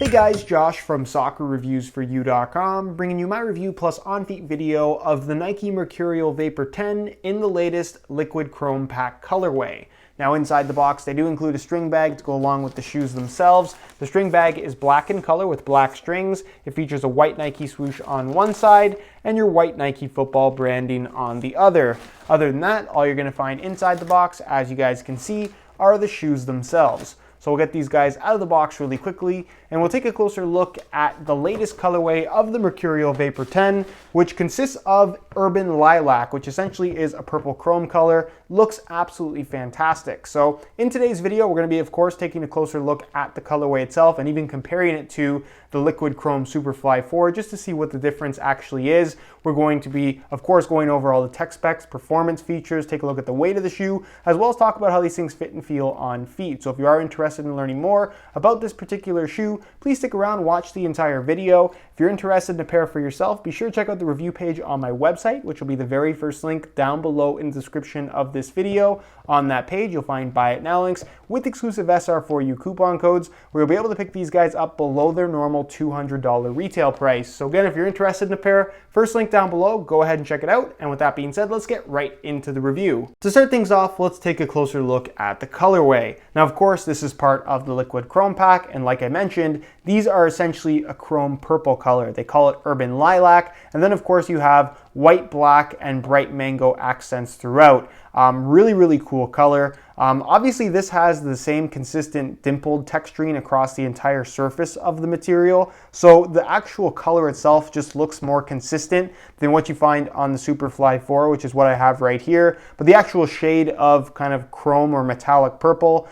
Hey guys, Josh from soccerreviewsforyou.com, bringing you my review plus on-feet video of the Nike Mercurial Vapor 10 in the latest liquid chrome pack colorway. Now inside the box they do include a string bag to go along with the shoes themselves. The string bag is black in color with black strings. It features a white Nike swoosh on one side and your white Nike football branding on the other. Other than that, all you're going to find inside the box, as you guys can see, are the shoes themselves. So we'll get these guys out of the box really quickly and we'll take a closer look at the latest colorway of the Mercurial Vapor 10, which consists of Urban Lilac, which essentially is a purple chrome color. Looks absolutely fantastic. So in today's video, we're going to be, of course, taking a closer look at the colorway itself and even comparing it to the Liquid Chrome Superfly 4 just to see what the difference actually is. We're going to be, of course, going over all the tech specs, performance features, take a look at the weight of the shoe, as well as talk about how these things fit and feel on feet. So if you are interested in learning more about this particular shoe, please stick around, watch the entire video. If you're interested in a pair for yourself, be sure to check out the review page on my website, which will be the very first link down below in the description of this video. On that page, you'll find Buy It Now links with exclusive SR4U coupon codes, where you'll be able to pick these guys up below their normal $200 retail price. So again, if you're interested in a pair, first link down below, go ahead and check it out. And with that being said, let's get right into the review. To start things off, let's take a closer look at the colorway. Now, of course, this is part of the Liquid Chrome pack, and like I mentioned, these are essentially a chrome purple color. They call it Urban Lilac, and then of course you have white, black, and bright mango accents throughout. Really cool color. Obviously this has the same consistent dimpled texturing across the entire surface of the material, so the actual color itself just looks more consistent than what you find on the Superfly 4, which is what I have right here. But the actual shade of kind of chrome or metallic purple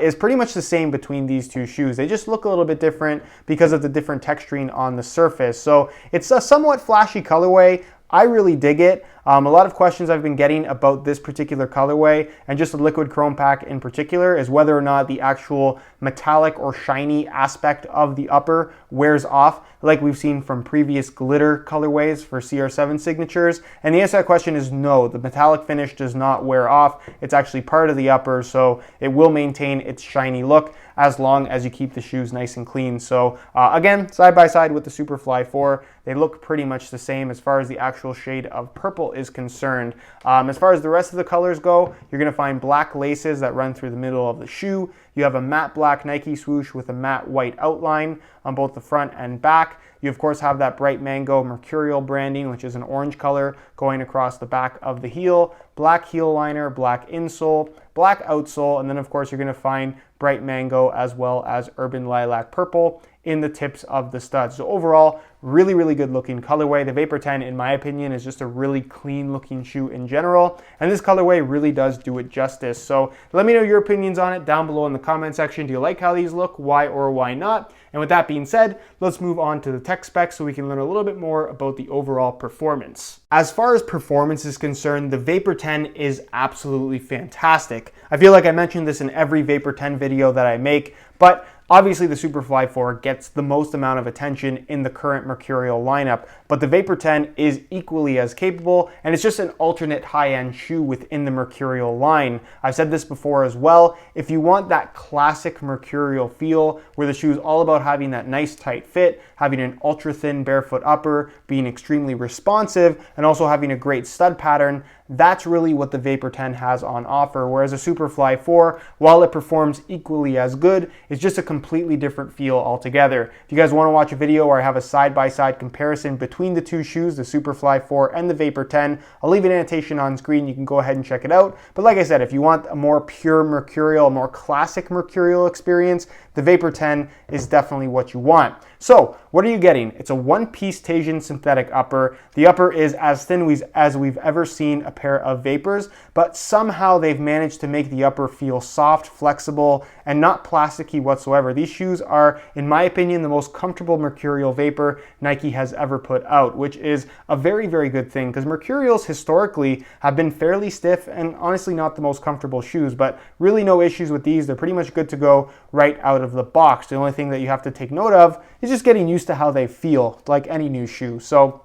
is pretty much the same between these two shoes. They just look a little bit different because of the different texturing on the surface. So it's a somewhat flashy colorway. I really dig it. A lot of questions I've been getting about this particular colorway and just the Liquid Chrome pack in particular is whether or not the actual metallic or shiny aspect of the upper wears off like we've seen from previous glitter colorways for CR7 signatures. And the answer to that question is no. The metallic finish does not wear off. It's actually part of the upper, so it will maintain its shiny look as long as you keep the shoes nice and clean. So again, side by side with the Superfly 4, they look pretty much the same as far as the actual shade of purple is concerned. As far as the rest of the colors go, you're going to find black laces that run through the middle of the shoe. You have a matte black Nike swoosh with a matte white outline on both the front and back. You of course have that bright mango Mercurial branding, which is an orange color going across the back of the heel, black heel liner, black insole, black outsole, and then of course you're going to find bright mango as well as Urban Lilac purple in the tips of the studs. So overall, really good looking colorway. The Vapor 10, in my opinion, is just a really clean looking shoe in general, and this colorway really does do it justice. So let me know your opinions on it down below in the comment section. Do you like how these look? Why or why not? And with that being said, let's move on to the tech specs so we can learn a little bit more about the overall performance. As far as performance is concerned, the Vapor 10 is absolutely fantastic. I feel like I mentioned this in every Vapor 10 video that I make, but obviously the Superfly 4 gets the most amount of attention in the current Mercurial lineup, but the Vapor 10 is equally as capable, and it's just an alternate high-end shoe within the Mercurial line. I've said this before as well, if you want that classic Mercurial feel, where the shoe is all about having that nice tight fit, having an ultra-thin barefoot upper, being extremely responsive, and also having a great stud pattern, that's really what the Vapor 10 has on offer, whereas a Superfly 4, while it performs equally as good, is just a completely different feel altogether. If you guys want to watch a video where I have a side-by-side comparison between the two shoes, the Superfly 4 and the Vapor 10, I'll leave an annotation on screen. You can go ahead and check it out. But like I said, if you want a more pure Mercurial, a more classic Mercurial experience, the Vapor 10 is definitely what you want. So what are you getting? It's a one-piece Tasian synthetic upper. The upper is as thin as we've ever seen a pair of Vapors, but somehow they've managed to make the upper feel soft, flexible, and not plasticky whatsoever. These shoes are, in my opinion, the most comfortable Mercurial Vapor Nike has ever put out, which is a very good thing, because Mercurials historically have been fairly stiff and honestly not the most comfortable shoes, but really no issues with these. They're pretty much good to go right out of the box. The only thing that you have to take note of is just getting used to how they feel, like any new shoe. So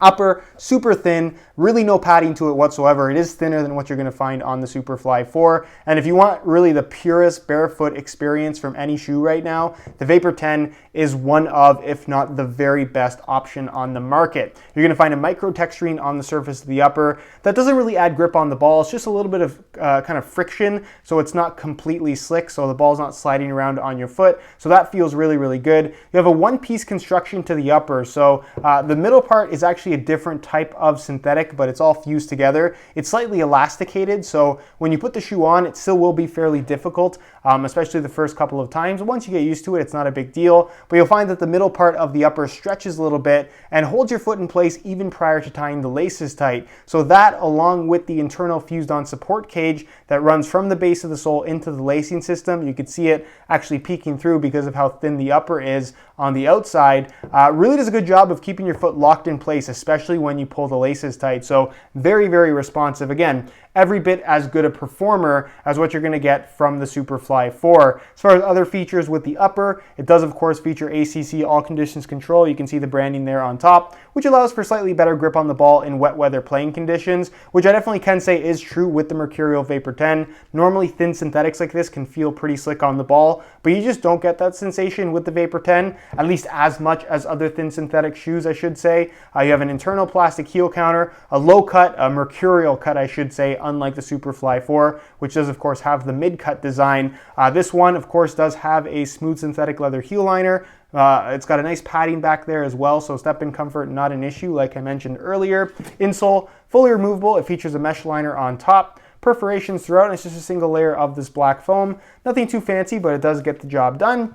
Upper, super thin, really no padding to it whatsoever. It is thinner than what you're gonna find on the Superfly 4. And if you want really the purest barefoot experience from any shoe right now, the Vapor 10 is one of, if not the very best option on the market. You're gonna find a micro texturing on the surface of the upper that doesn't really add grip on the ball. It's just a little bit of kind of friction, so it's not completely slick, so the ball's not sliding around on your foot. So that feels really, really good. You have a one-piece construction to the upper, so the middle part is actually a different type of synthetic, but it's all fused together. It's slightly elasticated, so when you put the shoe on, it still will be fairly difficult, especially the first couple of times. Once you get used to it, it's not a big deal, but you'll find that the middle part of the upper stretches a little bit and holds your foot in place even prior to tying the laces tight. So that, along with the internal fused-on support cage that runs from the base of the sole into the lacing system, you can see it actually peeking through because of how thin the upper is on the outside, really does a good job of keeping your foot locked in place, especially when you pull the laces tight. So very, very responsive. Again, every bit as good a performer as what you're going to get from the Superfly 4. As far as other features with the upper, it does of course feature ACC all conditions control. You can see the branding there on top, which allows for slightly better grip on the ball in wet weather playing conditions, which I definitely can say is true with the Mercurial Vapor 10. Normally thin synthetics like this can feel pretty slick on the ball, but you just don't get that sensation with the Vapor 10, at least as much as other thin synthetic shoes, I should say. You have an internal plastic heel counter, a low cut, a Mercurial cut, I should say, unlike the Superfly 4, which does of course have the mid-cut design. This one of course does have a smooth synthetic leather heel liner. It's got a nice padding back there as well, so step-in comfort not an issue like I mentioned earlier. Insole, fully removable. It features a mesh liner on top. Perforations throughout, and it's just a single layer of this black foam. Nothing too fancy, but it does get the job done.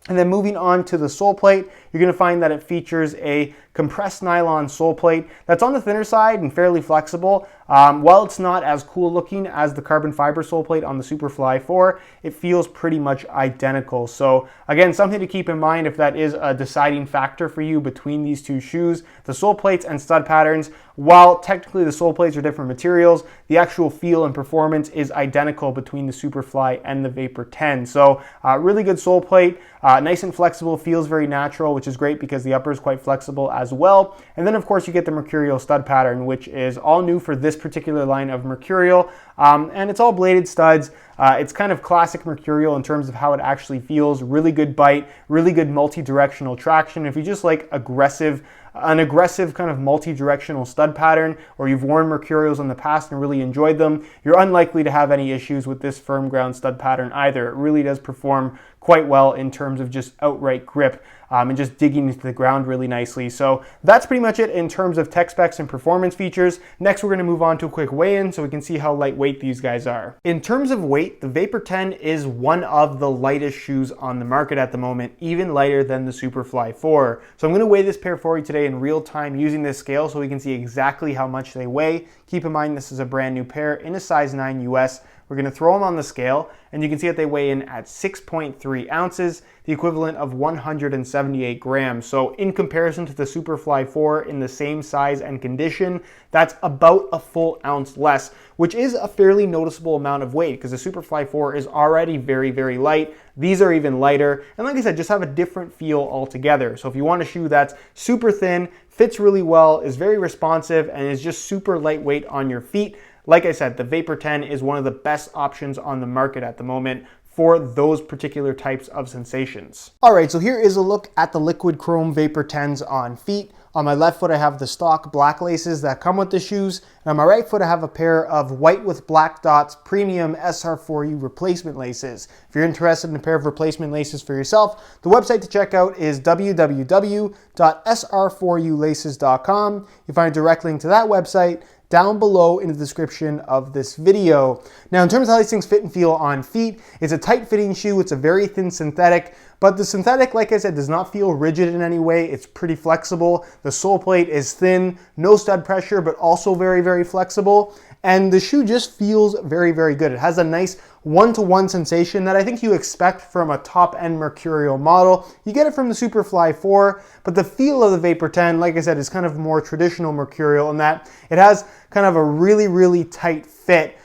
And then moving on to the sole plate, you're going to find that it features a compressed nylon sole plate that's on the thinner side and fairly flexible. While it's not as cool looking as the carbon fiber sole plate on the Superfly 4, it feels pretty much identical. So again, something to keep in mind if that is a deciding factor for you between these two shoes. The sole plates and stud patterns, while technically the sole plates are different materials, the actual feel and performance is identical between the Superfly and the Vapor 10. So really good sole plate, nice and flexible, feels very natural, which is great because the upper is quite flexible as well. And then of course you get the Mercurial stud pattern, which is all new for this particular line of Mercurial, and it's all bladed studs. It's kind of classic Mercurial in terms of how it actually feels. Really good bite, really good multi-directional traction. If you just like an aggressive kind of multi-directional stud pattern, or you've worn Mercurials in the past and really enjoyed them, you're unlikely to have any issues with this firm ground stud pattern either. It really does perform quite well in terms of just outright grip and just digging into the ground really nicely. So that's pretty much it in terms of tech specs and performance features. Next, we're going to move on to a quick weigh-in so we can see how lightweight these guys are. In terms of weight, the Vapor 10 is one of the lightest shoes on the market at the moment, even lighter than the Superfly 4. So I'm going to weigh this pair for you today in real time using this scale so we can see exactly how much they weigh. Keep in mind this is a brand new pair in a size 9 US. We're going to throw them on the scale, and you can see that they weigh in at 6.3 ounces, the equivalent of 178 grams. So in comparison to the Superfly 4 in the same size and condition, that's about a full ounce less, which is a fairly noticeable amount of weight because the Superfly 4 is already very, very light. These are even lighter, and like I said, just have a different feel altogether. So if you want a shoe that's super thin, fits really well, is very responsive, and is just super lightweight on your feet, like I said, the Vapor 10 is one of the best options on the market at the moment for those particular types of sensations. All right, so here is a look at the liquid chrome Vapor 10s on feet. On my left foot, I have the stock black laces that come with the shoes. And on my right foot, I have a pair of white with black dots premium SR4U replacement laces. If you're interested in a pair of replacement laces for yourself, the website to check out is www.sr4ulaces.com. You'll find a direct link to that website down below in the description of this video. Now, in terms of how these things fit and feel on feet, it's a tight fitting shoe. It's a very thin synthetic, but the synthetic, like I said, does not feel rigid in any way. It's pretty flexible. The sole plate is thin, no stud pressure, but also very, very flexible. And the shoe just feels very, very good. It has a nice one-to-one sensation that I think you expect from a top-end Mercurial model. You get it from the Superfly 4, but the feel of the Vapor 10, like I said, is kind of more traditional Mercurial in that it has kind of a really, really tight fit.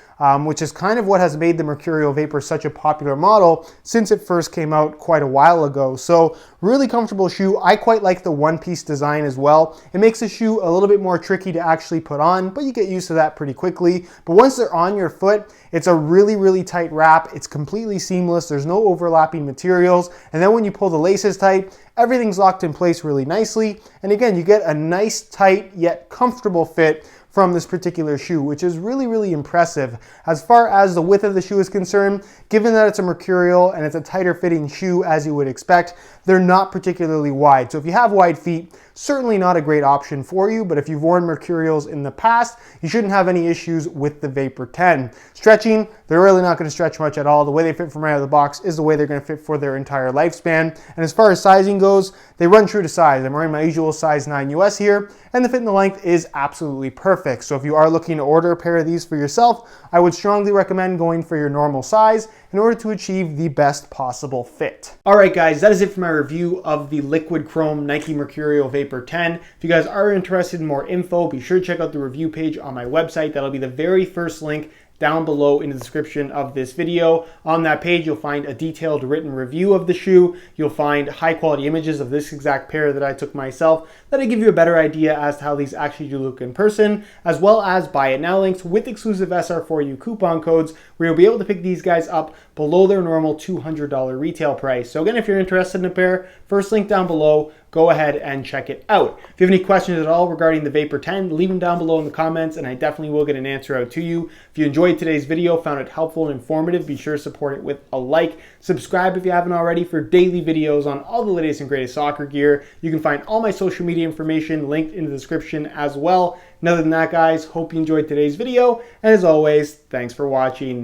which is kind of what has made the Mercurial Vapor such a popular model since it first came out quite a while ago. So really comfortable shoe. I quite like the one-piece design as well. It makes the shoe a little bit more tricky to actually put on, but you get used to that pretty quickly. But once they're on your foot, it's a really, really tight wrap. It's completely seamless. There's no overlapping materials. And then when you pull the laces tight, everything's locked in place really nicely. And again, you get a nice, tight, yet comfortable fit from this particular shoe, which is really, really impressive. As far as the width of the shoe is concerned, given that it's a Mercurial and it's a tighter fitting shoe as you would expect, they're not particularly wide. So if you have wide feet, certainly not a great option for you, but if you've worn Mercurials in the past, you shouldn't have any issues with the Vapor 10. Stretching, they're really not going to stretch much at all. The way they fit from right out of the box is the way they're going to fit for their entire lifespan. And as far as sizing goes, they run true to size. I'm wearing my usual size 9 US here, and the fit and the length is absolutely perfect. So if you are looking to order a pair of these for yourself, I would strongly recommend going for your normal size in order to achieve the best possible fit. All right, guys, that is it for my review of the Liquid Chrome Nike Mercurial Vapor 10. If you guys are interested in more info, be sure to check out the review page on my website. That'll be the very first link down below in the description of this video. On that page, you'll find a detailed written review of the shoe. You'll find high quality images of this exact pair that I took myself that'll give you a better idea as to how these actually do look in person, as well as buy it now links with exclusive SR4U coupon codes where you'll be able to pick these guys up below their normal $200 retail price. So again, if you're interested in a pair, first link down below, go ahead and check it out. If you have any questions at all regarding the Vapor 10, leave them down below in the comments and I definitely will get an answer out to you. If you enjoyed today's video, found it helpful and informative, be sure to support it with a like. Subscribe if you haven't already for daily videos on all the latest and greatest soccer gear. You can find all my social media information linked in the description as well. And other than that, guys, hope you enjoyed today's video. And as always, thanks for watching.